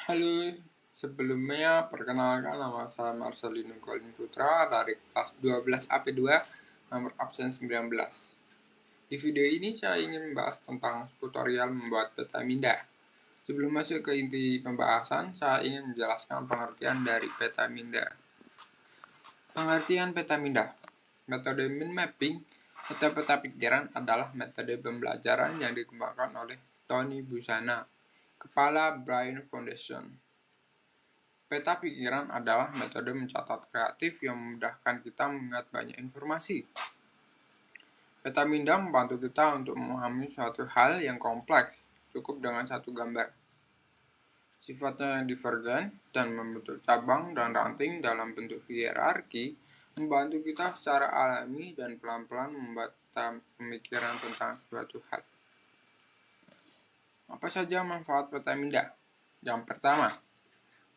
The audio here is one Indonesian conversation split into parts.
Halo, sebelumnya perkenalkan nama saya Marcelino Colin Putra dari kelas 12 AP2 nomor absen 19. Di video ini saya ingin membahas tentang tutorial membuat peta minda. Sebelum masuk ke inti pembahasan, saya ingin menjelaskan pengertian dari peta minda. Pengertian peta minda. Metode mind mapping atau peta pikiran adalah metode pembelajaran yang dikembangkan oleh Tony Busana, Kepala Brain Foundation. Peta pikiran adalah metode mencatat kreatif yang memudahkan kita mengingat banyak informasi. Peta minda membantu kita untuk memahami suatu hal yang kompleks, cukup dengan satu gambar. Sifatnya yang divergen dan membentuk cabang dan ranting dalam bentuk hierarki membantu kita secara alami dan pelan-pelan membuat pemikiran tentang suatu hal. Apa saja manfaat peta minda? Yang pertama,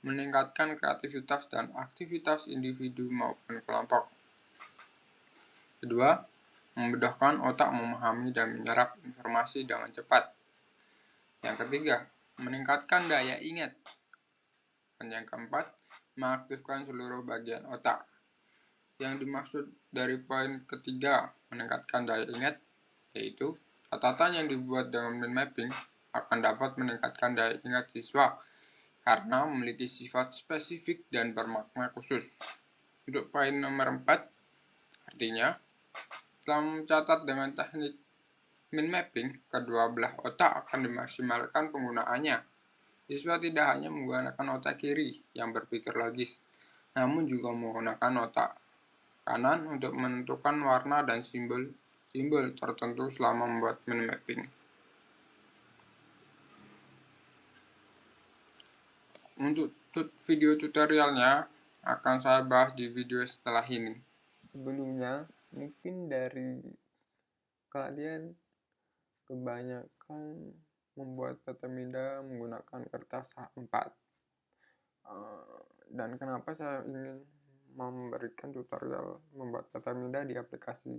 meningkatkan kreativitas dan aktivitas individu maupun kelompok. Kedua, memudahkan otak memahami dan menyerap informasi dengan cepat. Yang ketiga, meningkatkan daya ingat. Dan yang keempat, mengaktifkan seluruh bagian otak. Yang dimaksud dari poin ketiga, meningkatkan daya ingat, yaitu catatan yang dibuat dengan mind mapping akan dapat meningkatkan daya ingat siswa karena memiliki sifat spesifik dan bermakna khusus. Untuk poin nomor 4, artinya, setelah mencatat dengan teknik mind mapping, kedua belah otak akan dimaksimalkan penggunaannya. Siswa tidak hanya menggunakan otak kiri yang berpikir logis, namun juga menggunakan otak kanan untuk menentukan warna dan simbol tertentu selama membuat mind mapping. Untuk video tutorialnya akan saya bahas di video setelah ini. Sebelumnya, mungkin dari kalian kebanyakan membuat peta minda menggunakan kertas A4. Dan kenapa saya ingin memberikan tutorial membuat peta minda di aplikasi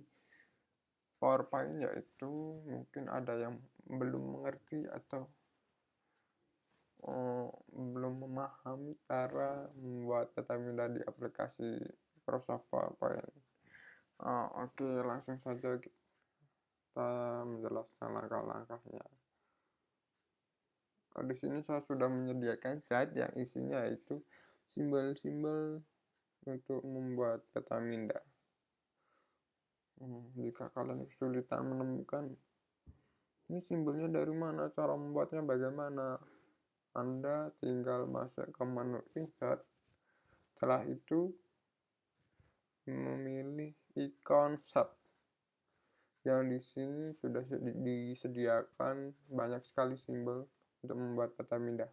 PowerPoint, yaitu mungkin ada yang belum mengerti atau belum memahami cara membuat peta minda di aplikasi Microsoft PowerPoint. Oke, langsung saja kita menjelaskan langkah-langkahnya. Di sini saya sudah menyediakan slide yang isinya itu simbol-simbol untuk membuat peta minda. Jika kalian kesulitan menemukan ini simbolnya dari mana, cara membuatnya bagaimana, Anda tinggal masuk ke menu insert. Setelah itu memilih ikon sub. Yang di sini sudah disediakan banyak sekali simbol untuk membuat peta minda.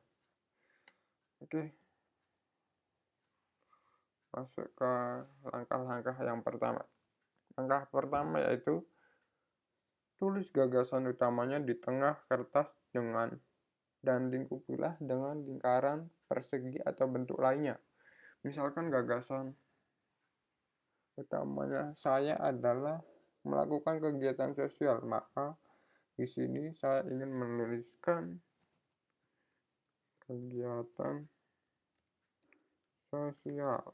Oke. Masuk ke langkah-langkah yang pertama. Langkah pertama yaitu tulis gagasan utamanya di tengah kertas dan lingkupilah dengan lingkaran, persegi, atau bentuk lainnya. Misalkan gagasan utamanya saya adalah melakukan kegiatan sosial, maka di sini saya ingin menuliskan kegiatan sosial.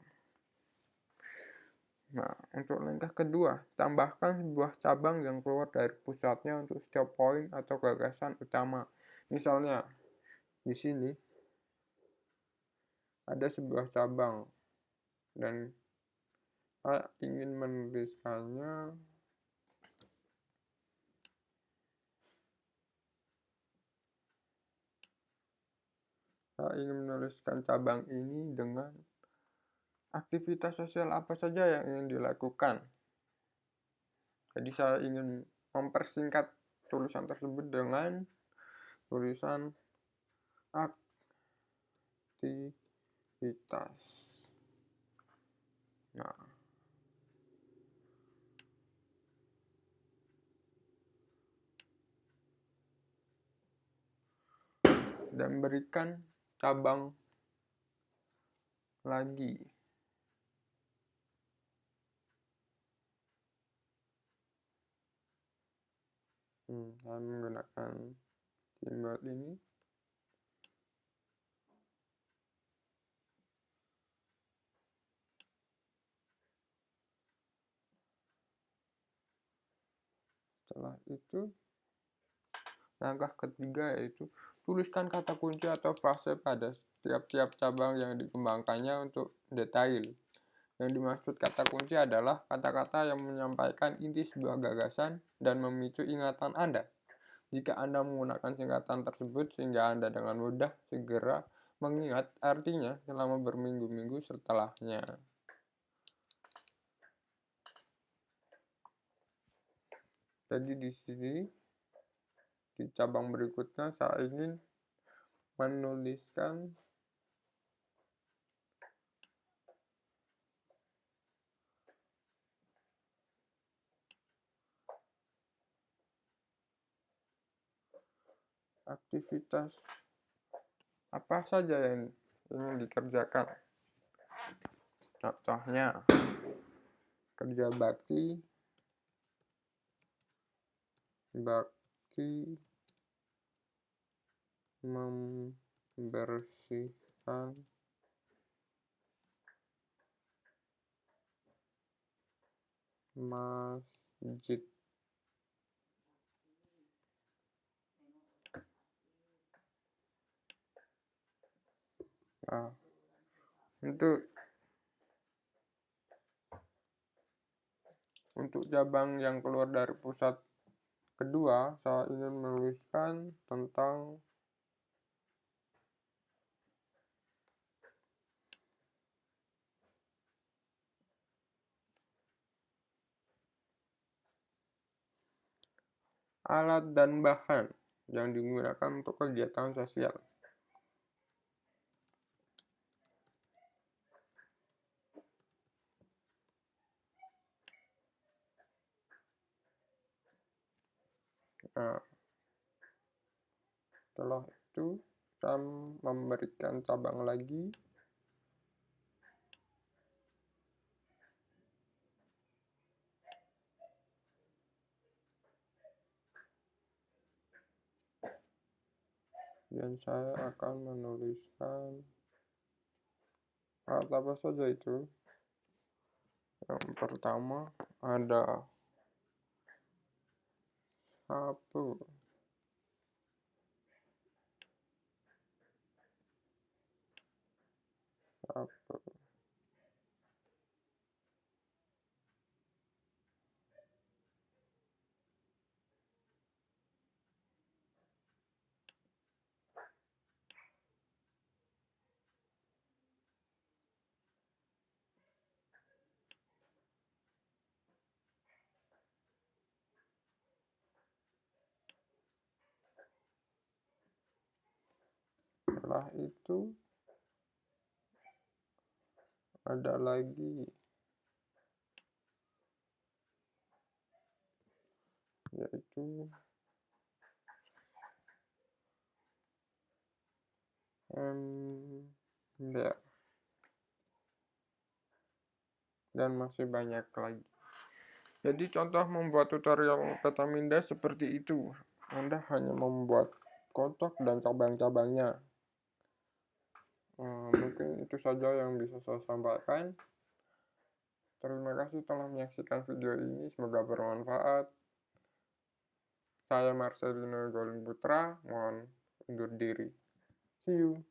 Nah, untuk langkah kedua, tambahkan sebuah cabang yang keluar dari pusatnya untuk setiap poin atau gagasan utama. Misalnya, di sini ada sebuah cabang dan saya ingin menuliskannya cabang ini dengan aktivitas sosial apa saja yang ingin dilakukan. Jadi saya ingin mempersingkat tulisan tersebut dengan tulisan aktivitas. Nah, dan berikan cabang lagi. Saya menggunakan simbol ini. Setelah itu, langkah ketiga yaitu tuliskan kata kunci atau frase pada tiap-tiap cabang yang dikembangkannya untuk detail. Yang dimaksud kata kunci adalah kata-kata yang menyampaikan inti sebuah gagasan dan memicu ingatan Anda. Jika Anda menggunakan singkatan tersebut sehingga Anda dengan mudah segera mengingat artinya selama berminggu-minggu setelahnya. Jadi di sini di cabang berikutnya saya ingin menuliskan aktivitas apa saja yang ingin dikerjakan. Contohnya, kerja bakti membersihkan masjid. Nah, untuk cabang yang keluar dari pusat kedua, saya ingin menuliskan tentang alat dan bahan yang digunakan untuk kegiatan sosial. Nah, setelah itu saya memberikan cabang lagi. Dan saya akan menuliskan alat apa saja itu. Yang pertama ada sapu, setelah itu ada lagi yaitu ember dan masih banyak lagi. Jadi contoh membuat tutorial Petaminda seperti itu. Anda hanya membuat kotak dan cabang-cabangnya. Mungkin itu saja yang bisa saya sampaikan. Terima kasih telah menyaksikan video ini, semoga bermanfaat. Saya Marcelino Golin Putra, mohon undur diri. See you.